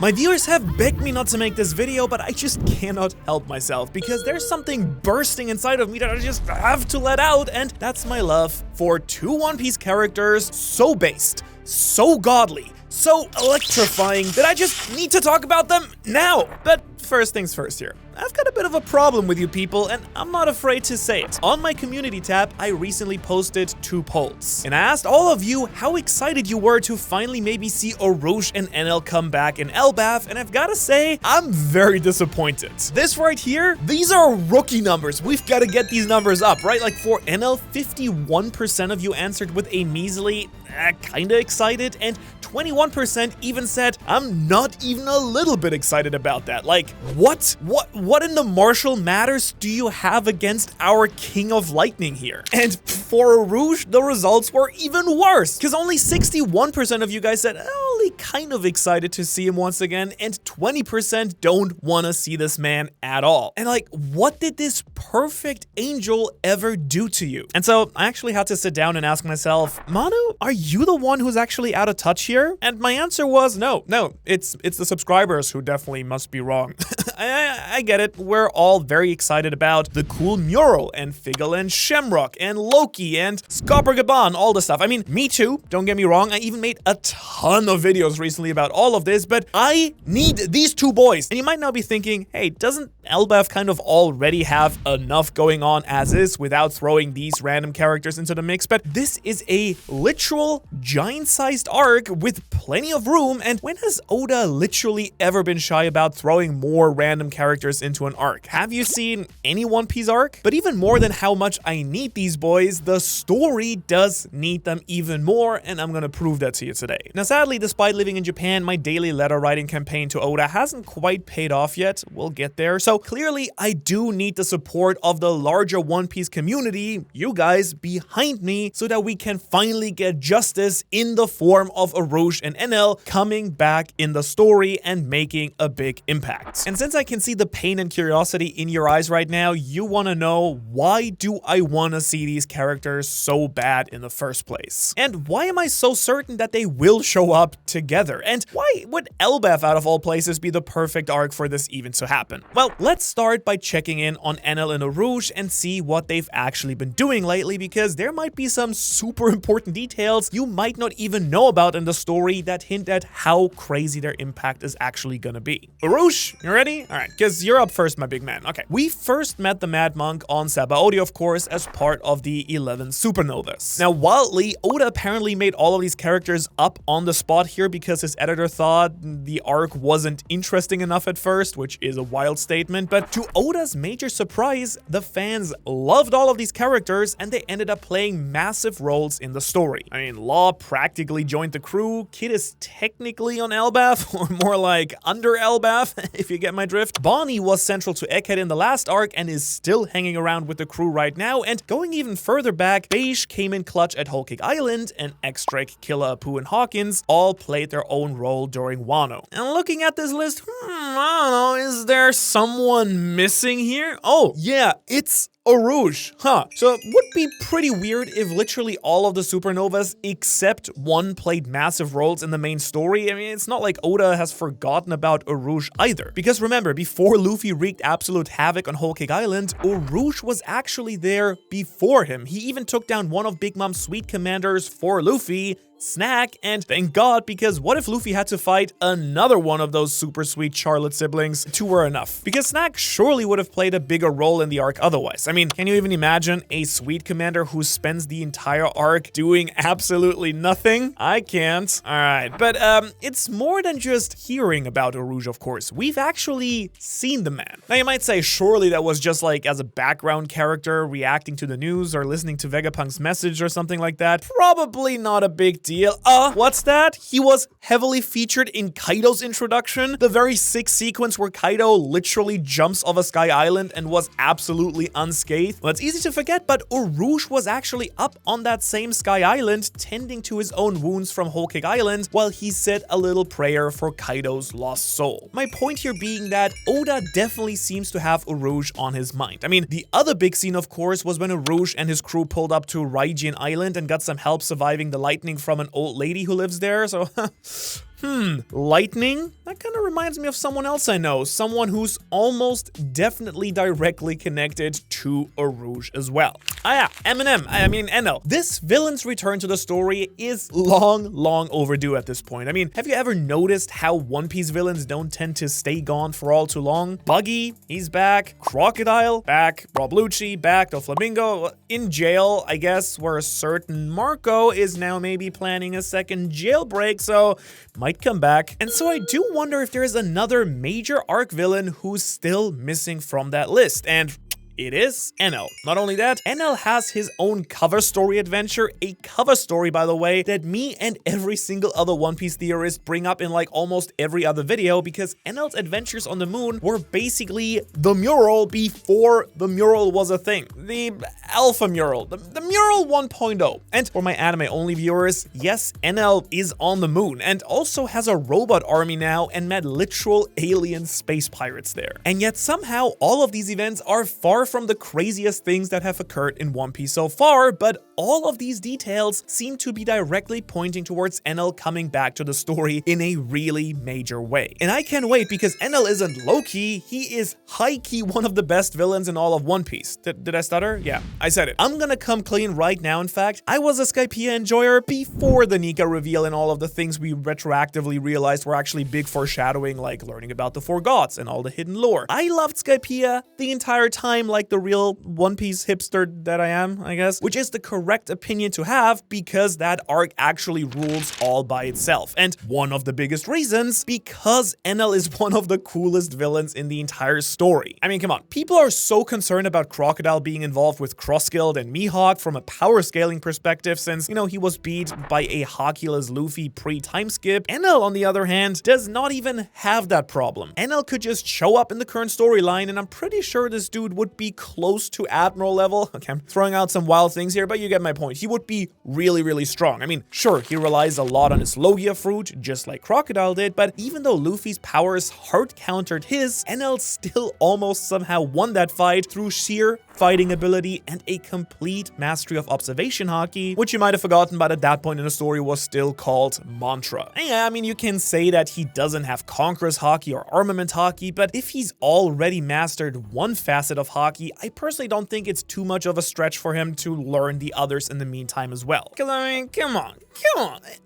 My viewers have begged me not to make this video, but I just cannot help myself because there's something bursting inside of me that I just have to let out, and that's my love for two One Piece characters so based, so godly, so electrifying that I just need to talk about them now. But first things first here. I've got a bit of a problem with you people, and I'm not afraid to say it. On my community tab, I recently posted 2 polls, and I asked all of you how excited you were to finally maybe see Urouge and Enel come back in Elbaf, and I've gotta say, I'm very disappointed. This right here, these are rookie numbers. We've gotta get these numbers up, right? Like for Enel, 51% of you answered with a measly, kinda excited, and 21% even said, I'm not even a little bit excited about that. Like, what in the Martial Matters do you have against our King of Lightning here? And for Urouge, the results were even worse, because only 61% of you guys said, only kind of excited to see him once again, and 20% don't want to see this man at all. And like, what did this perfect angel ever do to you? And so I actually had to sit down and ask myself, Manu, are you the one who's actually out of touch here? And my answer was no, it's the subscribers who definitely must be wrong. I get it. We're all very excited about the cool mural and Figgle and Shamrock and Loki and Skabrgaban, all the stuff. I mean, me too, don't get me wrong. I even made a ton of videos recently about all of this, but I need these 2 boys. And you might now be thinking, hey, doesn't Elbaf kind of already have enough going on as is without throwing these random characters into the mix? But this is a literal giant-sized arc with plenty of room, and when has Oda literally ever been shy about throwing more random characters into an arc? Have you seen any One Piece arc? But even more than how much I need these boys, the story does need them even more, and I'm gonna prove that to you today. Now sadly, despite living in Japan, my daily letter writing campaign to Oda hasn't quite paid off yet. We'll get there. So clearly, I do need the support of the larger One Piece community, you guys behind me, so that we can finally get justice in the form of Urouge and Enel coming back in the story and making a big impact. And since I can see the pain and curiosity in your eyes right now, you want to know, why do I want to see these characters so bad in the first place? And why am I so certain that they will show up together? And why would Elbaf, out of all places, be the perfect arc for this even to happen? Well, let's start by checking in on Enel and Urouge and see what they've actually been doing lately, because there might be some super important details you might not even know about in the story that hint at how crazy their impact is actually gonna be. Urouge, you ready? Alright, because you're up first, my big man. Okay, we first met the Mad Monk on Sabaody, of course, as part of the 11 Supernovas. Now, wildly, Oda apparently made all of these characters up on the spot here because his editor thought the arc wasn't interesting enough at first, which is a wild statement, but to Oda's major surprise, the fans loved all of these characters and they ended up playing massive roles in the story. I mean, Law practically joined the crew, Kid is technically on Elbaf, or more like under Elbaf, if you get my drift. Bonnie was central to Egghead in the last arc and is still hanging around with the crew right now, and going even further back, Beige came in clutch at Whole Cake Island, and X-Drake, Killer, Apu, and Hawkins all played their own role during Wano. And looking at this list, I don't know, is there someone missing here? Oh, yeah, it's Urouge, huh? So it would be pretty weird if literally all of the supernovas except one played massive roles in the main story. I mean, it's not like Oda has forgotten about Urouge either. Because remember, before Luffy wreaked absolute havoc on Whole Cake Island, Urouge was actually there before him. He even took down one of Big Mom's sweet commanders for Luffy, Snack, and thank God, because what if Luffy had to fight another one of those super sweet Charlotte siblings? 2 were enough. Because Snack surely would have played a bigger role in the arc otherwise. I mean, can you even imagine a sweet commander who spends the entire arc doing absolutely nothing? I can't. Alright, but it's more than just hearing about Urouge, of course. We've actually seen the man. Now you might say, surely that was just like as a background character reacting to the news or listening to Vegapunk's message or something like that. Probably not a big deal. What's that? He was heavily featured in Kaido's introduction, the very sick sequence where Kaido literally jumps off a sky island and was absolutely unscathed. Well, it's easy to forget, but Urouge was actually up on that same sky island tending to his own wounds from Whole Cake Island while he said a little prayer for Kaido's lost soul. My point here being that Oda definitely seems to have Urouge on his mind. I mean, the other big scene, of course, was when Urouge and his crew pulled up to Raijin Island and got some help surviving the lightning from an old lady who lives there, so Lightning? That kind of reminds me of someone else I know, someone who's almost definitely directly connected to Urouge as well. Enel. This villain's return to the story is long overdue at this point. I mean, have you ever noticed how One Piece villains don't tend to stay gone for all too long? Buggy, he's back. Crocodile, back. Rob Lucci, back. Doflamingo, in jail, I guess, where a certain Marco is now maybe planning a second jailbreak, so might come back. And so I do wonder if there is another major arc villain who's still missing from that list, and it is Enel. Not only that, Enel has his own cover story adventure, a cover story, by the way, that me and every single other One Piece theorist bring up in like almost every other video, because Enel's adventures on the moon were basically the mural before the mural was a thing. The alpha mural, the mural 1.0. And for my anime-only viewers, yes, Enel is on the moon and also has a robot army now and met literal alien space pirates there. And yet somehow all of these events are far from the craziest things that have occurred in One Piece so far, but all of these details seem to be directly pointing towards Enel coming back to the story in a really major way. And I can't wait, because Enel isn't low-key, he is high-key one of the best villains in all of One Piece. Did I stutter? Yeah, I said it. I'm gonna come clean right now, in fact. I was a Skypiea enjoyer before the Nika reveal and all of the things we retroactively realized were actually big foreshadowing, like learning about the Four Gods and all the hidden lore. I loved Skypiea the entire time, like the real One Piece hipster that I am, I guess, which is the correct opinion to have, because that arc actually rules all by itself. And one of the biggest reasons, because Enel is one of the coolest villains in the entire story. I mean, come on, people are so concerned about Crocodile being involved with Cross-Guild and Mihawk from a power scaling perspective, since, you know, he was beat by a Haki-less Luffy pre-time skip. Enel, on the other hand, does not even have that problem. Enel could just show up in the current storyline, and I'm pretty sure this dude would be close to Admiral level. Okay, I'm throwing out some wild things here, but you get my point. He would be really strong. I mean, sure, he relies a lot on his Logia fruit, just like Crocodile did, but even though Luffy's powers hard countered his, Enel still almost somehow won that fight through sheer fighting ability and a complete mastery of observation haki, which you might have forgotten, but at that point in the story was still called Mantra. And yeah, I mean, you can say that he doesn't have Conqueror's haki or Armament haki, but if he's already mastered one facet of haki, I personally don't think it's too much of a stretch for him to learn the others in the meantime as well. Because I mean, come on.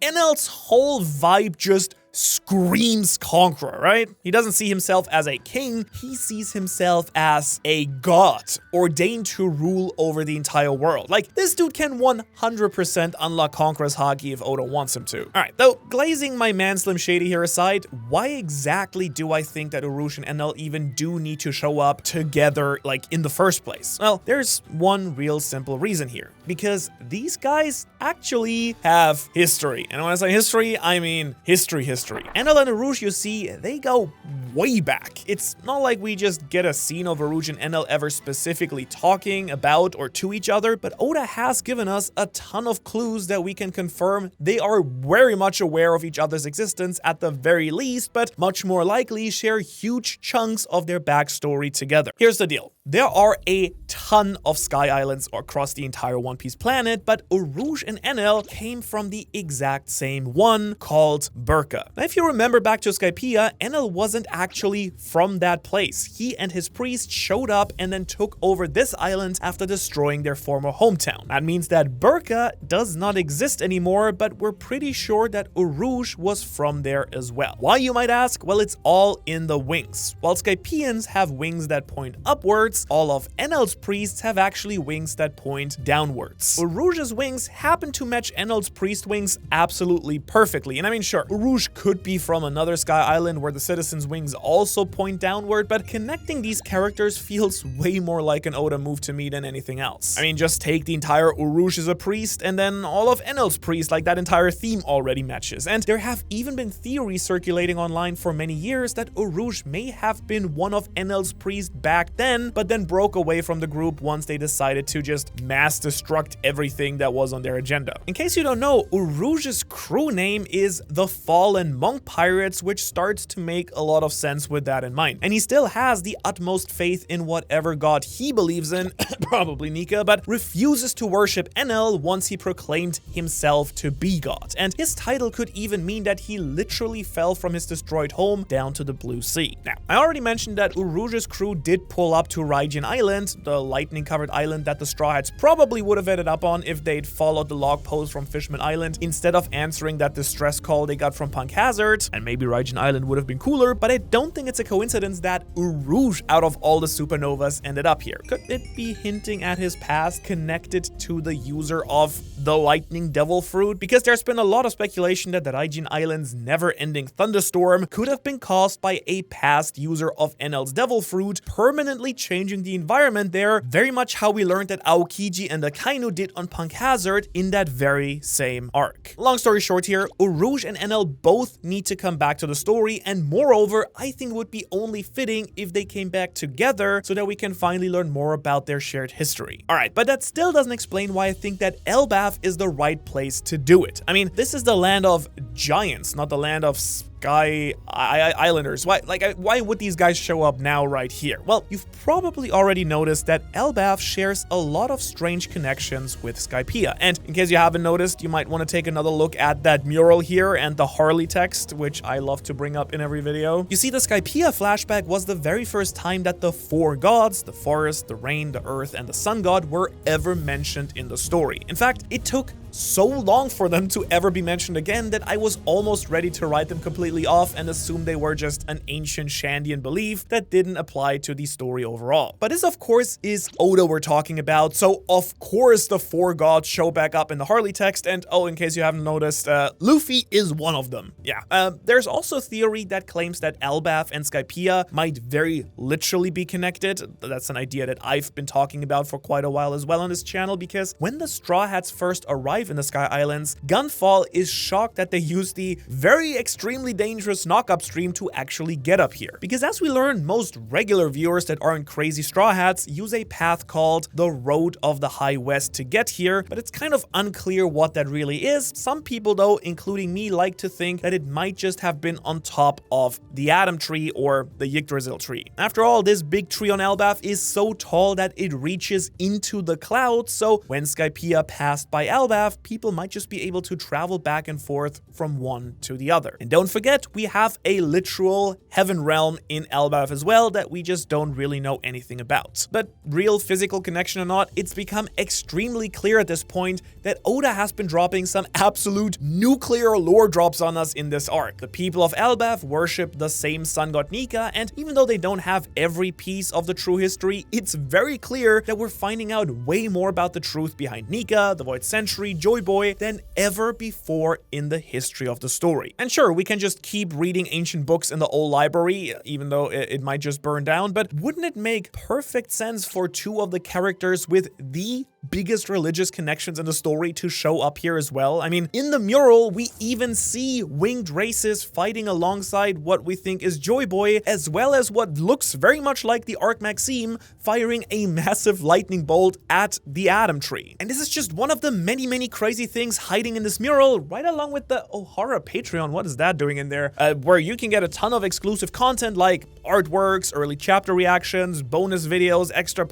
Enel's whole vibe just screams Conqueror, right? He doesn't see himself as a king, he sees himself as a god, ordained to rule over the entire world. Like, this dude can 100% unlock Conqueror's haki if Oda wants him to. Alright, though, glazing my man Slim Shady here aside, why exactly do I think that Urouge and Enel even do need to show up together, like, in the first place? Well, there's one real simple reason here. Because these guys actually have history. And when I say history, I mean history. Enel and Urouge, you see, they go way back. It's not like we just get a scene of Urouge and Enel ever specifically talking about or to each other, but Oda has given us a ton of clues that we can confirm they are very much aware of each other's existence at the very least, but much more likely share huge chunks of their backstory together. Here's the deal. There are a ton of Sky Islands across the entire One Piece planet, but Urouge and Enel came from the exact same one, called Burka. Now, if you remember back to Skypiea, Enel wasn't actually from that place. He and his priest showed up and then took over this island after destroying their former hometown. That means that Burka does not exist anymore, but we're pretty sure that Urouge was from there as well. Why, you might ask? Well, it's all in the wings. While Skypieans have wings that point upwards, all of Enel's priests have actually wings that point downwards. Urouge's wings happen to match Enel's priest wings absolutely perfectly. And I mean, sure, Urouge could be from another Sky Island where the citizens' wings also point downward, but connecting these characters feels way more like an Oda move to me than anything else. I mean, just take the entire Urouge as a priest and then all of Enel's priests, like that entire theme already matches. And there have even been theories circulating online for many years that Urouge may have been one of Enel's priests back then, but then broke away from the group once they decided to just mass destruct everything that was on their agenda. In case you don't know, Urouge's crew name is the Fallen Monk Pirates, which starts to make a lot of sense with that in mind. And he still has the utmost faith in whatever god he believes in, probably Nika, but refuses to worship Enel once he proclaimed himself to be god. And his title could even mean that he literally fell from his destroyed home down to the blue sea. Now, I already mentioned that Urouge's crew did pull up to Raijin Island, the lightning-covered island that the Straw Hats probably would have ended up on if they'd followed the log post from Fishman Island instead of answering that distress call they got from Punk Hazard, and maybe Raijin Island would have been cooler, but I don't think it's a coincidence that Urouge, out of all the supernovas, ended up here. Could it be hinting at his past connected to the user of the lightning devil fruit? Because there's been a lot of speculation that the Raijin Island's never-ending thunderstorm could have been caused by a past user of Enel's devil fruit, permanently changing the environment there, very much how we learned that Aokiji and Akainu did on Punk Hazard in that very same arc. Long story short here, Urouge and Enel both need to come back to the story, and moreover, I think it would be only fitting if they came back together so that we can finally learn more about their shared history. Alright, but that still doesn't explain why I think that Elbaf is the right place to do it. I mean, this is the land of giants, not the land of Sky Islanders. Why would these guys show up now right here? Well, you've probably already noticed that Elbaf shares a lot of strange connections with Skypiea. And in case you haven't noticed, you might want to take another look at that mural here and the Harley text, which I love to bring up in every video. You see, the Skypiea flashback was the very first time that the four gods, the forest, the rain, the earth, and the sun god, were ever mentioned in the story. In fact, it took so long for them to ever be mentioned again that I was almost ready to write them completely off and assume they were just an ancient Shandian belief that didn't apply to the story overall. But this, of course, is Oda we're talking about, so of course the four gods show back up in the Harley text, and oh, in case you haven't noticed, Luffy is one of them. Yeah. There's also theory that claims that Elbaf and Skypiea might very literally be connected. That's an idea that I've been talking about for quite a while as well on this channel, because when the Straw Hats first arrive in the Sky Islands, Gunfall is shocked that they use the very extremely dangerous knock-up stream to actually get up here. Because as we learn, most regular viewers that aren't crazy Straw Hats use a path called the Road of the High West to get here, but it's kind of unclear what that really is. Some people though, including me, like to think that it might just have been on top of the Atom Tree or the Yggdrasil Tree. After all, this big tree on Elbaf is so tall that it reaches into the clouds, so when Skypiea passed by Elbaf, people might just be able to travel back and forth from one to the other. And don't forget, we have a literal heaven realm in Elbaf as well that we just don't really know anything about. But real physical connection or not, it's become extremely clear at this point that Oda has been dropping some absolute nuclear lore drops on us in this arc. The people of Elbaf worship the same sun god Nika, and even though they don't have every piece of the true history, it's very clear that we're finding out way more about the truth behind Nika, the Void Century, Joy Boy than ever before in the history of the story. And sure, we can just keep reading ancient books in the old library, even though it might just burn down, but wouldn't it make perfect sense for two of the characters with the biggest religious connections in the story to show up here as well? I mean, in the mural, we even see winged races fighting alongside what we think is Joy Boy, as well as what looks very much like the Arc Maxime firing a massive lightning bolt at the Atom Tree. And this is just one of the many crazy things hiding in this mural, right along with the Ohara Patreon. What is that doing in there? Where you can get a ton of exclusive content like artworks, early chapter reactions, bonus videos, extra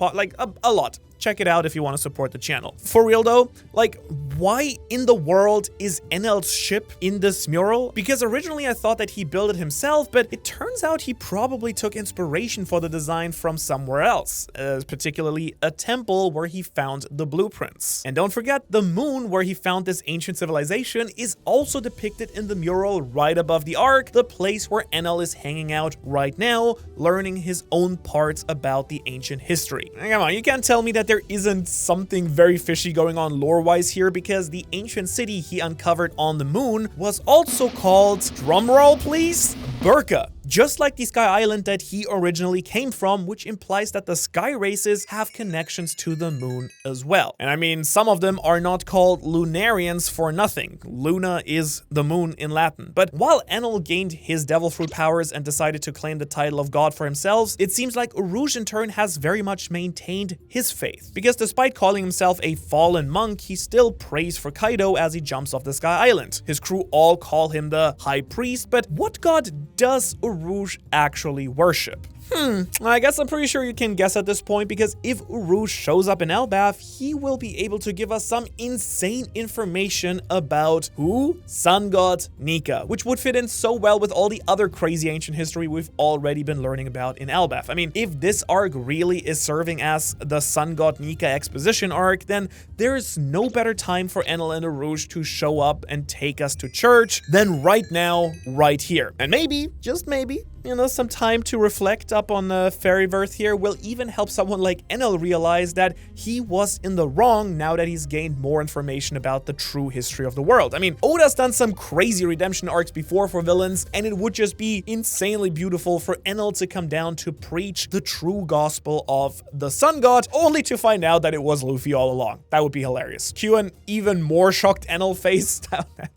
a lot. Check it out if you want to support the channel. For real though, why in the world is Enel's ship in this mural? Because originally I thought that he built it himself, but it turns out he probably took inspiration for the design from somewhere else, particularly a temple where he found the blueprints. And don't forget, the moon where he found this ancient civilization is also depicted in the mural right above the arc, the place where Enel is hanging out right now, learning his own parts about the ancient history. And come on, you can't tell me that there isn't something very fishy going on lore-wise here, because the ancient city he uncovered on the moon was also called, drumroll please, Burka. Just like the Sky Island that he originally came from, which implies that the Sky races have connections to the moon as well. And I mean, some of them are not called Lunarians for nothing. Luna is the moon in Latin. But while Enel gained his devil fruit powers and decided to claim the title of god for himself, it seems like Urouge in turn has very much maintained his faith. Because despite calling himself a fallen monk, he still prays for Kaido as he jumps off the Sky Island. His crew all call him the High Priest, but what god does Urouge actually worship? I guess I'm pretty sure you can guess at this point, because if Urouge shows up in Elbaf, he will be able to give us some insane information about who? Sun God Nika, which would fit in so well with all the other crazy ancient history we've already been learning about in Elbaf. I mean, if this arc really is serving as the Sun God Nika exposition arc, then there's no better time for Enel and Urouge to show up and take us to church than right now, right here. And maybe, just maybe, some time to reflect up on the Fairyverse here will even help someone like Enel realize that he was in the wrong now that he's gained more information about the true history of the world. I mean, Oda's done some crazy redemption arcs before for villains, and it would just be insanely beautiful for Enel to come down to preach the true gospel of the Sun God, only to find out that it was Luffy all along. That would be hilarious. Cue an even more shocked Enel face.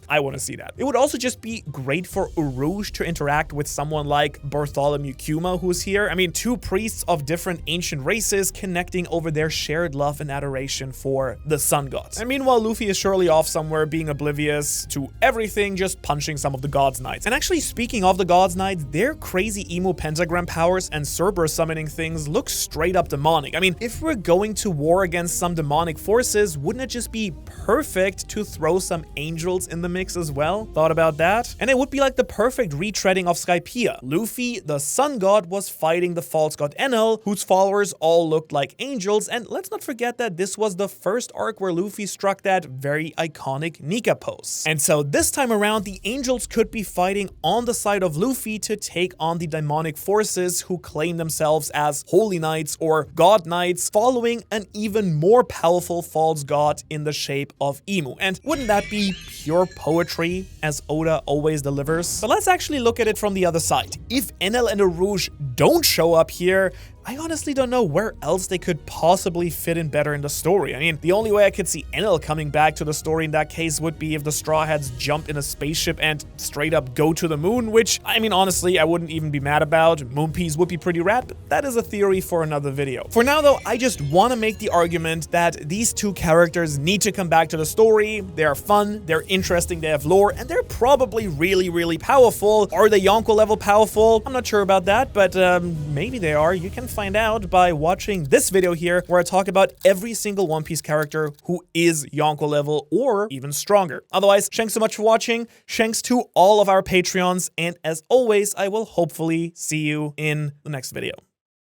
I want to see that. It would also just be great for Urouge to interact with someone like Bartholomew Kuma, who's here. I mean, two priests of different ancient races connecting over their shared love and adoration for the Sun God. And meanwhile, Luffy is surely off somewhere being oblivious to everything, just punching some of the Gods Knights. And actually, speaking of the Gods Knights, their crazy emo pentagram powers and Cerberus summoning things look straight up demonic. I mean, if we're going to war against some demonic forces, wouldn't it just be perfect to throw some angels in the mix as well? Thought about that? And it would be like the perfect retreading of Skypiea. Luffy, the Sun God, was fighting the false god Enel, whose followers all looked like angels, and let's not forget that this was the first arc where Luffy struck that very iconic Nika pose. And so this time around, the angels could be fighting on the side of Luffy to take on the demonic forces who claim themselves as Holy Knights or God Knights, following an even more powerful false god in the shape of Emu. And wouldn't that be pure poetry, as Oda always delivers? But let's actually look at it from the other side. If Enel and Urouge don't show up here, I honestly don't know where else they could possibly fit in better in the story. I mean, the only way I could see Enel coming back to the story in that case would be if the Straw Hats jump in a spaceship and straight up go to the moon, which, I mean, honestly, I wouldn't even be mad about. Moon Piece would be pretty rad, but that is a theory for another video. For now, though, I just want to make the argument that these two characters need to come back to the story. They're fun, they're interesting, they have lore, and they're probably really, really powerful. Are they Yonko level powerful? I'm not sure about that, but maybe they are. You can find out by watching this video here, where I talk about every single One Piece character who is Yonko level or even stronger. Otherwise, thanks so much for watching. Thanks to all of our Patreons, and as always, I will hopefully see you in the next video.